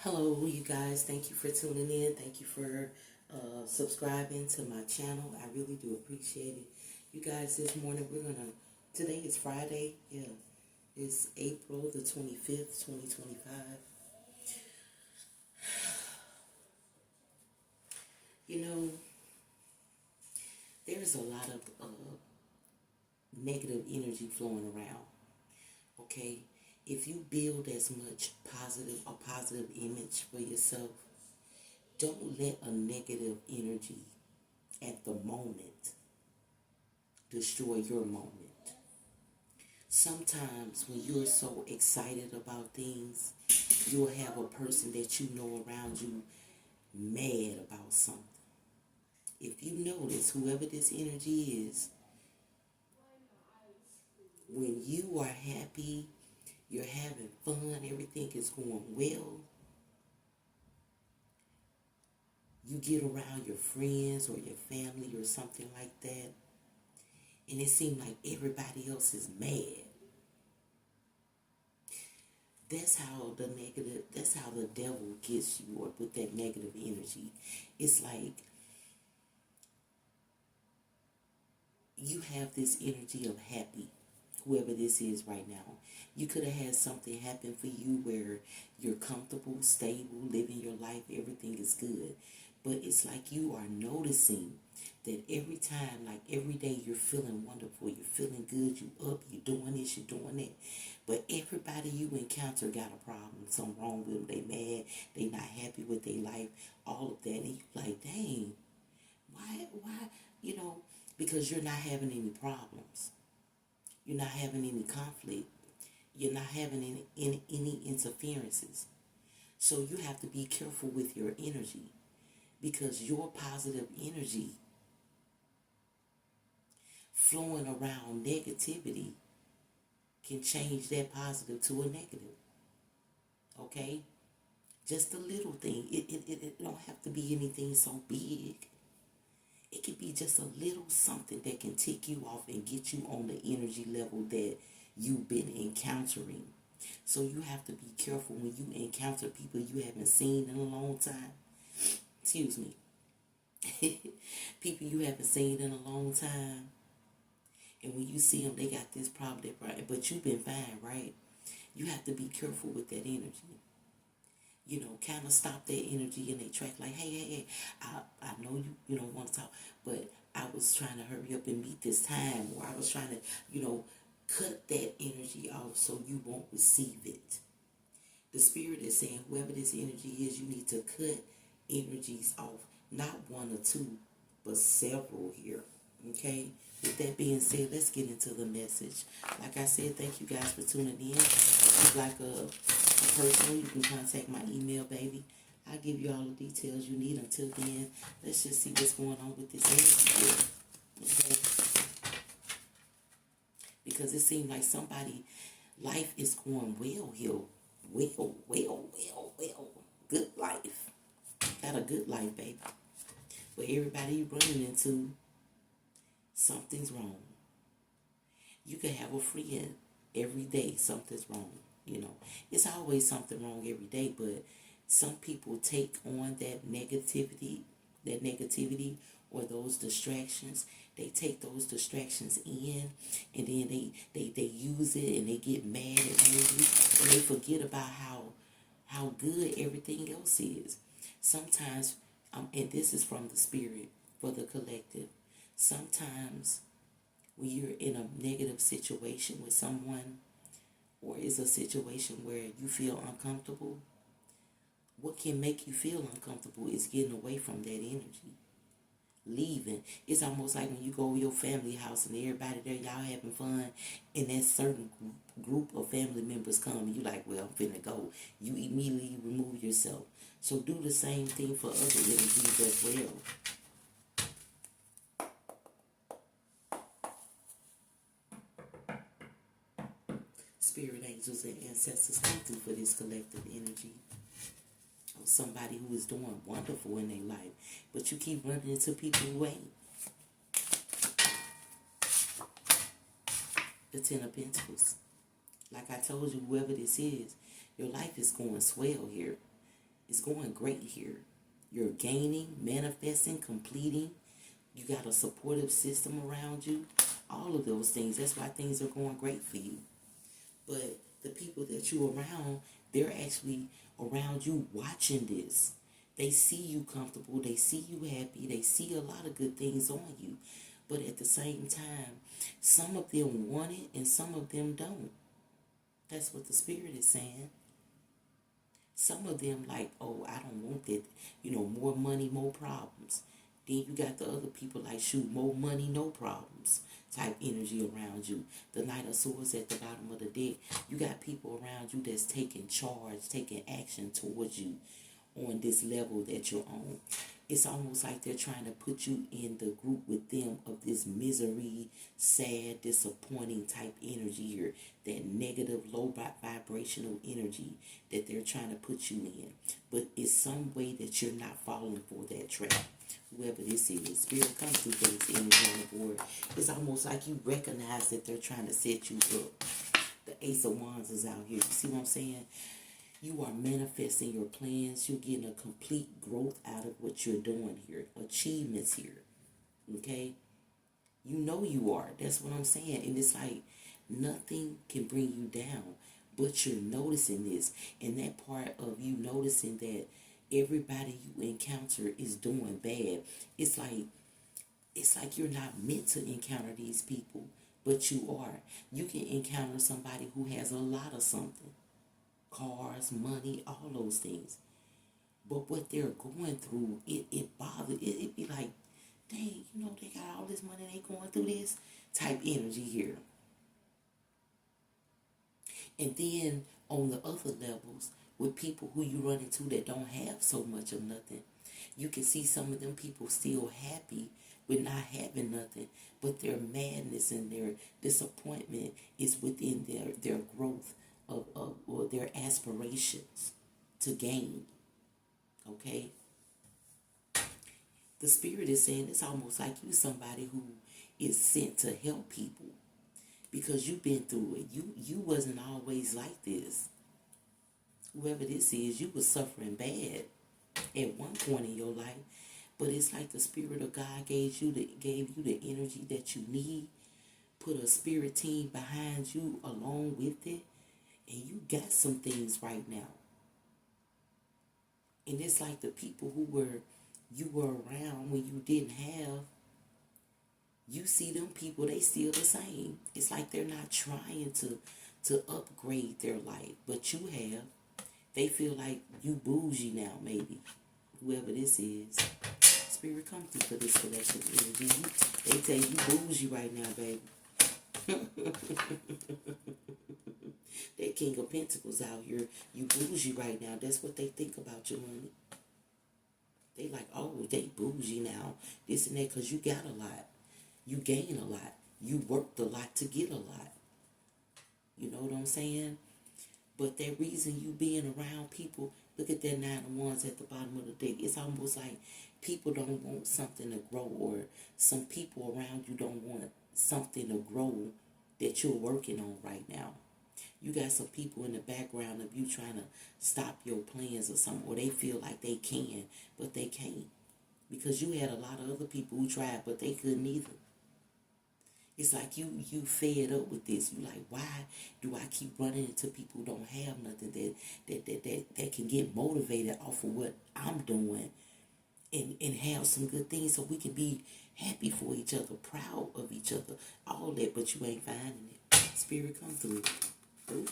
Hello, you guys. Thank you for tuning in. Thank you for subscribing to my channel. I really do appreciate it. You guys, this morning today is Friday. Yeah, it's April the 25th, 2025. You know, there's a lot of negative energy flowing around, okay? If you build as much a positive image for yourself, don't let a negative energy at the moment destroy your moment. Sometimes when you're so excited about things, you'll have a person that you know around you mad about something. If you notice, whoever this energy is, when you are happy, you're having fun, everything is going well, you get around your friends or your family or something like that, and it seems like everybody else is mad. That's how the devil gets you, or with that negative energy. It's like you have this energy of happy, whoever this is right now. You could have had something happen for you where you're comfortable, stable, living your life, everything is good. But it's like you are noticing that every time, like every day, you're feeling wonderful, you're feeling good, you up, you're doing this, you're doing that. But everybody you encounter got a problem, something wrong with them, they mad, they not happy with their life, all of that. And you're like, dang, why, because you're not having any problems. You're not having any conflict. You're not having any interferences. So you have to be careful with your energy, because your positive energy flowing around negativity can change that positive to a negative. Okay? Just a little thing. It don't have to be anything so big. It could be just a little something that can tick you off and get you on the energy level that you've been encountering. So you have to be careful when you encounter people you haven't seen in a long time. Excuse me. People you haven't seen in a long time. And when you see them, they got this problem, but you've been fine, right? You have to be careful with that energy. Kind of stop that energy in their track. Like, hey, I know you don't want to talk, but I was trying to hurry up and meet this time, or I was trying to, cut that energy off so you won't receive it. The spirit is saying, whoever this energy is, you need to cut energies off. Not one or two, but several here. Okay? With that being said, let's get into the message. Like I said, thank you guys for tuning in. If you'd like a personal, you can contact my email, baby. I'll give you all the details you need. Until then, let's just see what's going on with this energy. Okay? Because it seems like somebody, life is going well here. Well. Good life. Got a good life, baby. But everybody you running into, something's wrong. You can have a friend every day, something's wrong. It's always something wrong every day, but some people take on that negativity, or those distractions. They take those distractions in, and then they use it, and they get mad and angry, and they forget about how good everything else is. Sometimes, and this is from the spirit for the collective, sometimes when you're in a negative situation with someone, or is a situation where you feel uncomfortable, what can make you feel uncomfortable is getting away from that energy. Leaving. It's almost like when you go to your family house and everybody there, y'all having fun, and that certain group of family members come, and you like, well, I'm finna go. You immediately remove yourself. So do the same thing for other energies as well. Spirit angels and ancestors, come through for this collective energy of somebody who is doing wonderful in their life, but you keep running into people who ain't. The Ten of Pentacles. Like I told you, whoever this is, your life is going swell here. It's going great here. You're gaining, manifesting, completing. You got a supportive system around you. All of those things. That's why things are going great for you. But the people that you're around, they're actually around you watching this. They see you comfortable. They see you happy. They see a lot of good things on you. But at the same time, some of them want it and some of them don't. That's what the Spirit is saying. Some of them like, oh, I don't want that. More money, more problems. Then you got the other people like, shoot, more money, no problems type energy around you. The Knight of Swords at the bottom of the deck. You got people around you that's taking charge, taking action towards you on this level that you're on. It's almost like they're trying to put you in the group with them of this misery, sad, disappointing type energy here. That negative, low vibrational energy that they're trying to put you in. But it's some way that you're not falling for that trap. Whoever this is, Spirit comes through for this energy on the board. It's almost like you recognize that they're trying to set you up. The Ace of Wands is out here. You see what I'm saying? You are manifesting your plans. You're getting a complete growth out of what you're doing here. Achievements here. Okay? You know you are. That's what I'm saying. And it's like nothing can bring you down. But you're noticing this. And that part of you noticing that everybody you encounter is doing bad. It's like you're not meant to encounter these people. But you are. You can encounter somebody who has a lot of something. Cars, money, all those things. But what they're going through, it bothers, it be like, dang, they got all this money, they going through this type energy here. And then on the other levels, with people who you run into that don't have so much of nothing, you can see some of them people still happy with not having nothing, but their madness and their disappointment is within their growth or their aspirations to gain. Okay? The Spirit is saying it's almost like you somebody who is sent to help people because you've been through it. You wasn't always like this. Whoever this is, you was suffering bad at one point in your life, but it's like the Spirit of God gave you the energy that you need, put a spirit team behind you along with it, and you got some things right now. And it's like the people you were around when you didn't have, you see them people, they still the same. It's like they're not trying to upgrade their life, but you have. They feel like you bougie now, maybe. Whoever this is. Spirit come through for this collective energy. They tell you bougie right now, baby. That King of Pentacles out here, you bougie right now. That's what they think about you, honey. They like, oh, they bougie now. This and that, because you got a lot. You gain a lot. You worked a lot to get a lot. You know what I'm saying? But that reason you being around people, look at that Nine of Wands at the bottom of the deck. It's almost like people don't want something to grow, or some people around you don't want something to grow that you're working on right now. You got some people in the background of you trying to stop your plans or something, or they feel like they can, but they can't. Because you had a lot of other people who tried, but they couldn't either. It's like you fed up with this. You like, why do I keep running into people who don't have nothing that can get motivated off of what I'm doing and have some good things so we can be happy for each other, proud of each other, all that, but you ain't finding it. Spirit come through. Ooh.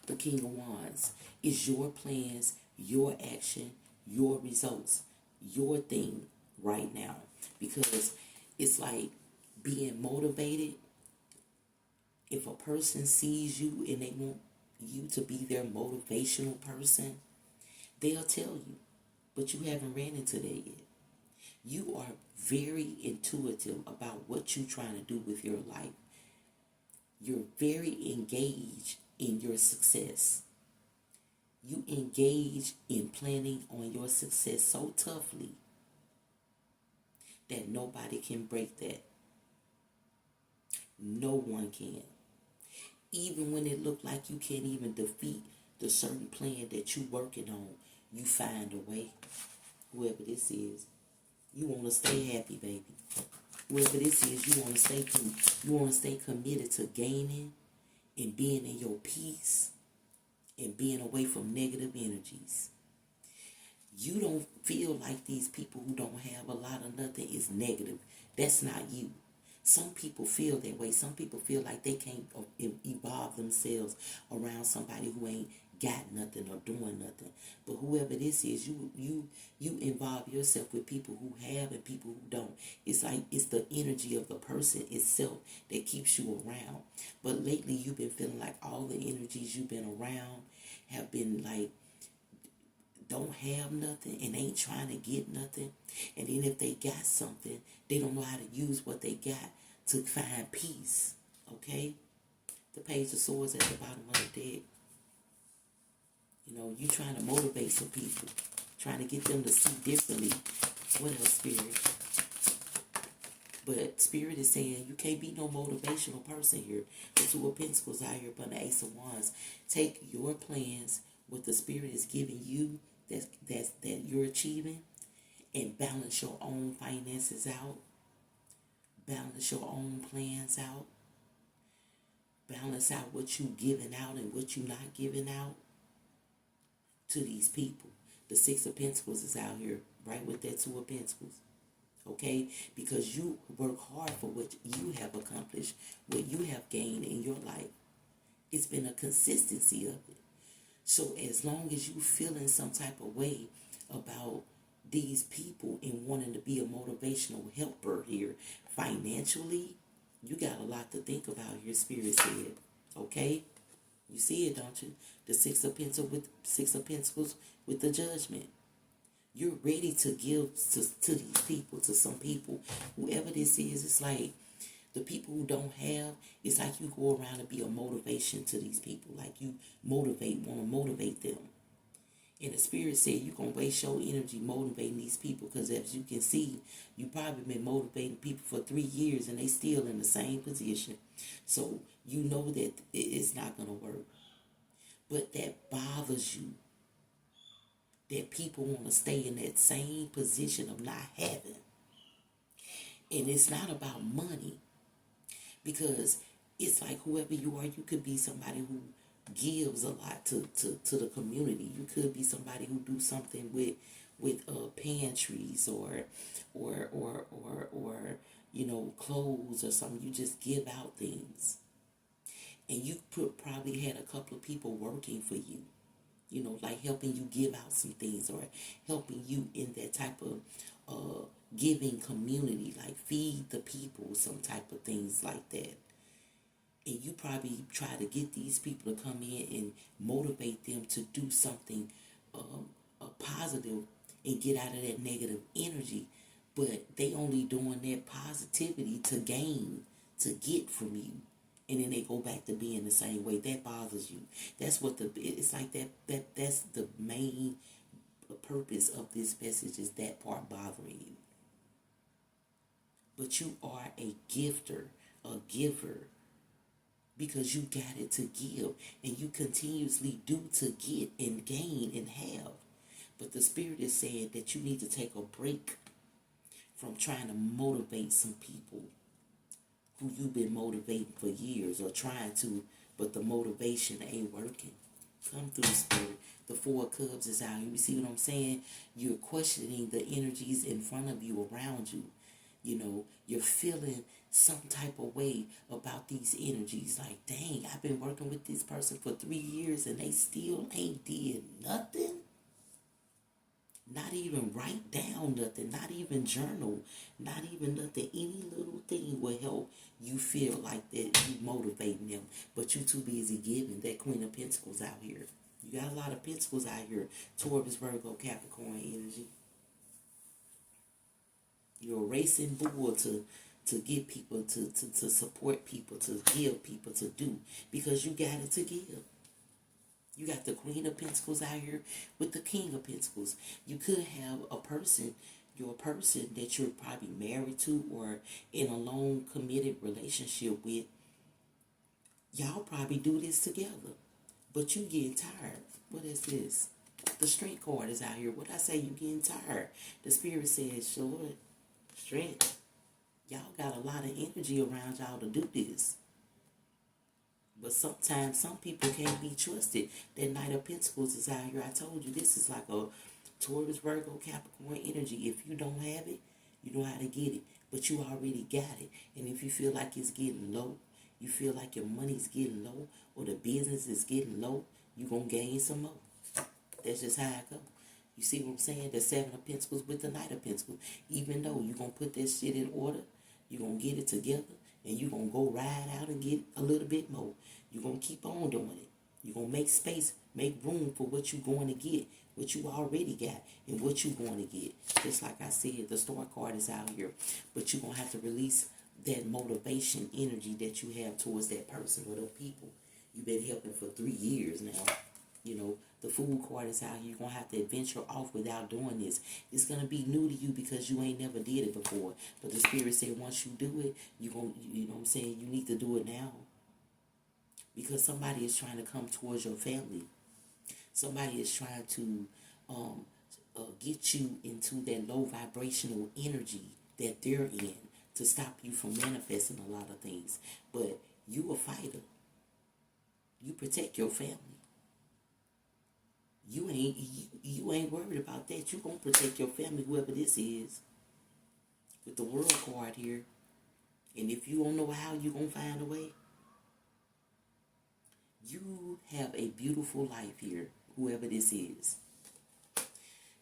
The King of Wands is your plans, your action, your results, your thing right now. Because it's like being motivated. If a person sees you and they want you to be their motivational person, they'll tell you. But you haven't ran into that yet. You are very intuitive about what you're trying to do with your life. You're very engaged in your success. You engage in planning on your success so toughly that nobody can break that. No one can. Even when it looked like you can't even defeat the certain plan that you working on, you find a way. Whoever this is, you want to stay happy, baby. Whoever this is, you want to stay committed to gaining and being in your peace and being away from negative energies. You don't feel like these people who don't have a lot of nothing is negative. That's not you. Some people feel that way. Some people feel like they can't evolve themselves around somebody who ain't got nothing or doing nothing. But whoever this is, you involve yourself with people who have and people who don't. It's like it's the energy of the person itself that keeps you around. But lately you've been feeling like all the energies you've been around have been like don't have nothing and ain't trying to get nothing. And then if they got something, they don't know how to use what they got to find peace. Okay? The Page of Swords at the bottom of the deck. You know, you trying to motivate some people. Trying to get them to see differently. What else, Spirit? But Spirit is saying you can't be no motivational person here. The Two of Pentacles out here, but the Ace of Wands. Take your plans, what the Spirit is giving you, that you're achieving, and balance your own finances out. Balance your own plans out. Balance out what you giving out and what you not giving out to these people. The Six of Pentacles is out here, right with that Two of Pentacles. Okay? Because you work hard for what you have accomplished, what you have gained in your life. It's been a consistency of it. So as long as you feeling some type of way about these people and wanting to be a motivational helper here financially, you got a lot to think about here, Spirit said. Okay? You see it, don't you? The Six of Pentacles with the Judgment. You're ready to give to these people, to some people. Whoever this is, it's like the people who don't have, it's like you go around and be a motivation to these people. Like you want to motivate them. And the Spirit said you're going to waste your energy motivating these people because as you can see, you probably been motivating people for 3 years and they still in the same position. So you know that it's not going to work. But that bothers you. That people want to stay in that same position of not having. And it's not about money. Because it's like whoever you are, you could be somebody who gives a lot to the community. You could be somebody who do something with pantries or you know, clothes or something. You just give out things. And you probably had a couple of people working for you. You know, like helping you give out some things or helping you in that type of giving community, like feed the people, some type of things like that. And you probably try to get these people to come in and motivate them to do something positive and get out of that negative energy. But they only doing that positivity to gain, to get from you. And then they go back to being the same way. That bothers you. That's what it's like that's the main purpose of this message is that part bothering you. But you are a gifter, a giver, because you got it to give. And you continuously do to get and gain and have. But the Spirit is saying that you need to take a break from trying to motivate some people who you've been motivating for years or trying to, but the motivation ain't working. Come through, Spirit. The Four of Cups is out. You see what I'm saying? You're questioning the energies in front of you, around you. You know, you're feeling some type of way about these energies. Like, dang, I've been working with this person for 3 years and they still ain't did nothing. Not even write down nothing, not even journal, not even nothing. Any little thing will help you feel like that you motivating them. But you too busy giving. That Queen of Pentacles out here. You got a lot of Pentacles out here. Taurus, Virgo, Capricorn energy. You're a racing bull to get people, to support people, to give people, to do. Because you got it to give. You got the Queen of Pentacles out here with the King of Pentacles. You could have a person, your person that you're probably married to or in a long committed relationship with. Y'all probably do this together. But you getting tired. What is this? The strength card is out here. What I say, you getting tired. The spirit says, sure, strength. Y'all got a lot of energy around y'all to do this. But sometimes some people can't be trusted. That Knight of Pentacles is out here. I told you this is like a Taurus, Virgo, Capricorn energy. If you don't have it, you know how to get it. But you already got it. And if you feel like it's getting low, you feel like your money's getting low, or the business is getting low, you're going to gain some more. That's just how it goes. You see what I'm saying? The Seven of Pentacles with the Knight of Pentacles. Even though you're going to put that shit in order, you're going to get it together, and you're going to go ride out and get a little bit more. You're going to keep on doing it. You're going to make space, make room for what you're going to get, what you already got, and what you're going to get. Just like I said, the Star card is out here. But you're going to have to release that motivation energy that you have towards that person or those people you've been helping for 3 years now. You know, the Fool card is out here. You're going to have to venture off without doing this. It's going to be new to you because you ain't never did it before. But the Spirit said once you do it, you're going to, you know what I'm saying, you need to do it now. Because somebody is trying to come towards your family. Somebody is trying to get you into that low vibrational energy that they're in to stop you from manifesting a lot of things. But you a fighter. You protect your family. You ain't worried about that. You gonna protect your family, whoever this is. With the World card here. And if you don't know how, you gonna find a way. You have a beautiful life here, whoever this is.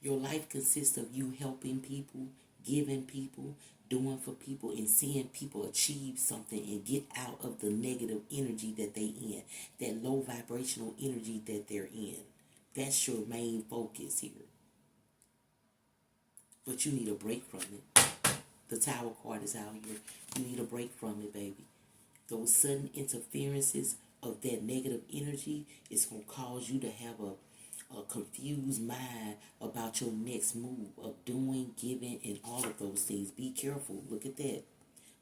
Your life consists of you helping people, giving people, doing for people, and seeing people achieve something and get out of the negative energy that they in, that low vibrational energy that they're in. That's your main focus here. But you need a break from it. The Tower card is out here. You need a break from it, baby. Those sudden interferences of that negative energy is going to cause you to have a confused mind about your next move of doing, giving, and all of those things. Be careful. Look at that.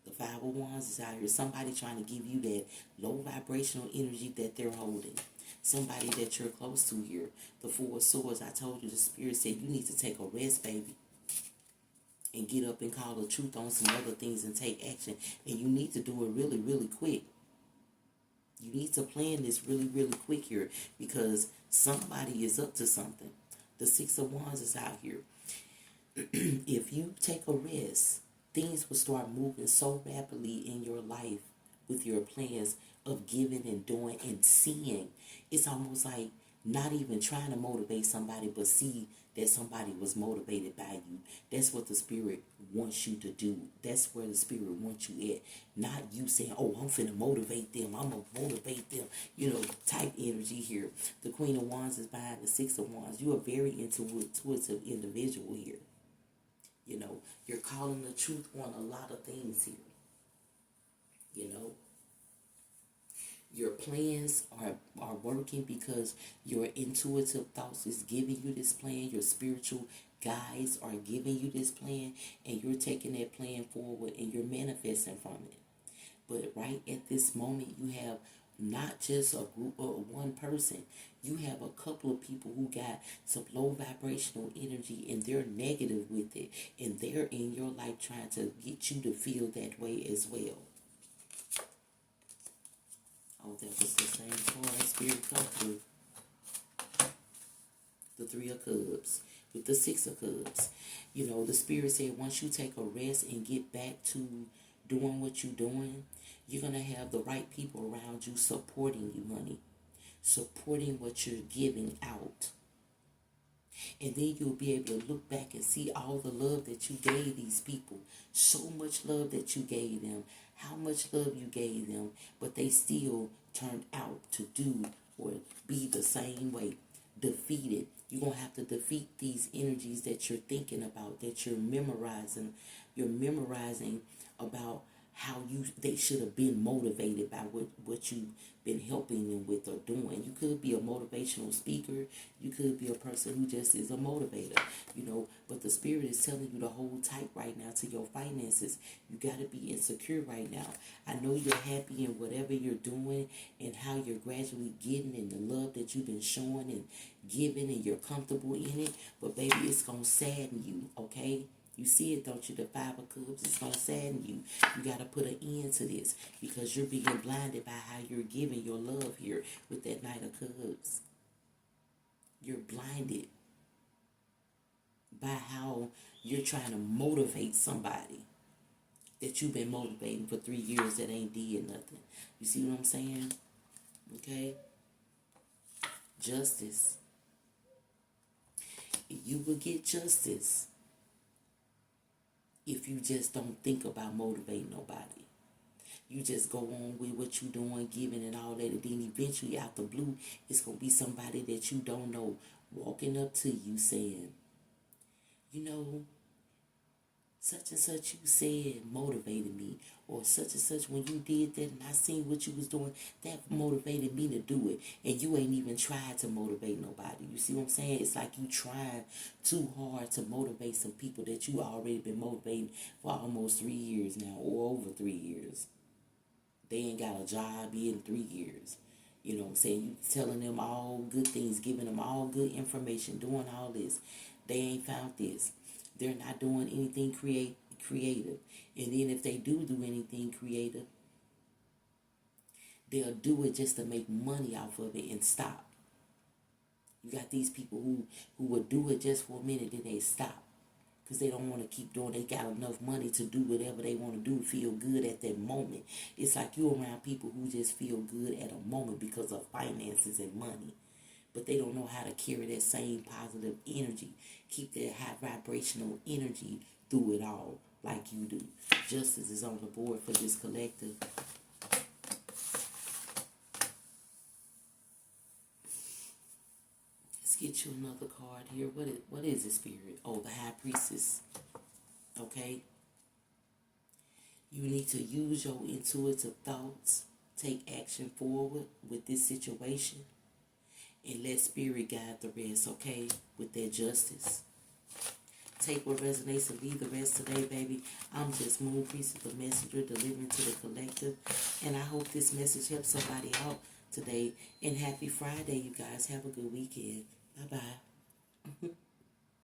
The Five of Wands is out here. Somebody trying to give you that low vibrational energy that they're holding. Somebody that you're close to here. The Four of Swords, I told you, the Spirit said you need to take a rest, baby. And get up and call the truth on some other things and take action. And you need to do it really, really quick. You need to plan this really, really quick here. Because somebody is up to something. The Six of Wands is out here. If you take a rest, things will start moving so rapidly in your life with your plans of giving and doing and seeing. It's almost like not even trying to motivate somebody, but see that somebody was motivated by you. That's what the Spirit wants you to do. That's where the Spirit wants you at. Not you saying, oh, I'm finna motivate them. I'm going to motivate them. You know, type energy here. The Queen of Wands is behind the Six of Wands. You are very intuitive individual here. You know, you're calling the truth on a lot of things here. You know, your plans are working because your intuitive thoughts is giving you this plan. Your spiritual guides are giving you this plan, and you're taking that plan forward and you're manifesting from it. But right at this moment, you have not just a group of one person. You have a couple of people who got some low vibrational energy and they're negative with it. And they're in your life trying to get you to feel that way as well. Oh, that was the same card. Spirit come through. The Three of Cups with the Six of Cups. You know, the Spirit said once you take a rest and get back to doing what you're doing, you're going to have the right people around you supporting you, honey. Supporting what you're giving out. And then you'll be able to look back and see all the love that you gave these people. So much love that you gave them. How much love you gave them. But they still turned out to do or be the same way. Defeated. You're going to have to defeat these energies that you're thinking about, that you're memorizing. You're memorizing about how they should have been motivated by what you've been helping them with or doing. You could be a motivational speaker. You could be a person who just is a motivator, but the spirit is telling you to hold tight right now to your finances. You got to be insecure right now. I know you're happy in whatever you're doing and how you're gradually getting and the love that you've been showing and giving, and you're comfortable in it, but baby, it's going to sadden you, okay? You see it, don't you? The Five of Cups, it's going to sadden you. You got to put an end to this because you're being blinded by how you're giving your love here with that Knight of Cups. You're blinded by how you're trying to motivate somebody that you've been motivating for 3 years that ain't did nothing. You see what I'm saying? Okay? Justice. You will get justice if you just don't think about motivating nobody. You just go on with what you're doing, giving and all that, and then eventually out the blue, it's going to be somebody that you don't know walking up to you saying, such and such you said motivated me, or such and such when you did that and I seen what you was doing, that motivated me to do it, and you ain't even tried to motivate nobody. You see what I'm saying? It's like you trying too hard to motivate some people that you already been motivating for almost 3 years now, or over 3 years. They ain't got a job in 3 years. You know what I'm saying? You telling them all good things, giving them all good information, doing all this. They ain't found this. They're not doing anything creative. And then if they do anything creative, they'll do it just to make money off of it and stop. You got these people who will do it just for a minute, then they stop. Because they don't want to keep doing. They got enough money to do whatever they want to do, feel good at that moment. It's like you're around people who just feel good at a moment because of finances and money. But they don't know how to carry that same positive energy. Keep that high vibrational energy through it all like you do. Justice is on the board for this collective. Let's get you another card here. What is it, Spirit? Oh, the High Priestess. Okay? You need to use your intuitive thoughts. Take action forward with this situation. And let Spirit guide the rest, okay? With that justice. Take what resonates and leave the rest today, baby. I'm just Moon Priestess, the messenger, delivering to the collective. And I hope this message helps somebody out today. And happy Friday, you guys. Have a good weekend. Bye-bye.